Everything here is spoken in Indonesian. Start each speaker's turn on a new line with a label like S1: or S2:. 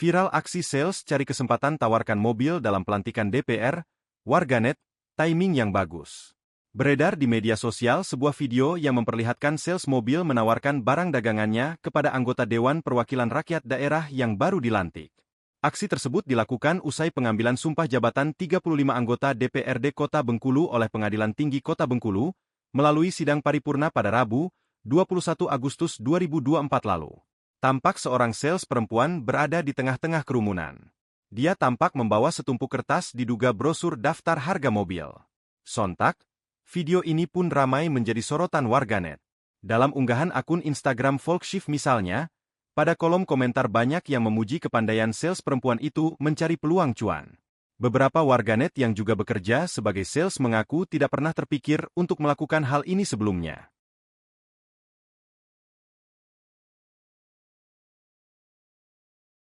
S1: Viral aksi sales cari kesempatan tawarkan mobil dalam pelantikan DPR, warganet, timing yang bagus. Beredar di media sosial sebuah video yang memperlihatkan sales mobil menawarkan barang dagangannya kepada anggota Dewan Perwakilan Rakyat daerah yang baru dilantik. Aksi tersebut dilakukan usai pengambilan sumpah jabatan 35 anggota DPRD Kota Bengkulu oleh Pengadilan Tinggi Kota Bengkulu, melalui sidang paripurna pada Rabu, 21 Agustus 2024 lalu. Tampak seorang sales perempuan berada di tengah-tengah kerumunan. Dia tampak membawa setumpuk kertas diduga brosur daftar harga mobil. Sontak, video ini pun ramai menjadi sorotan warganet. Dalam unggahan akun Instagram Volkshift misalnya, pada kolom komentar banyak yang memuji kepandaian sales perempuan itu mencari peluang cuan. Beberapa warganet yang juga bekerja sebagai sales mengaku tidak pernah terpikir untuk melakukan hal ini sebelumnya.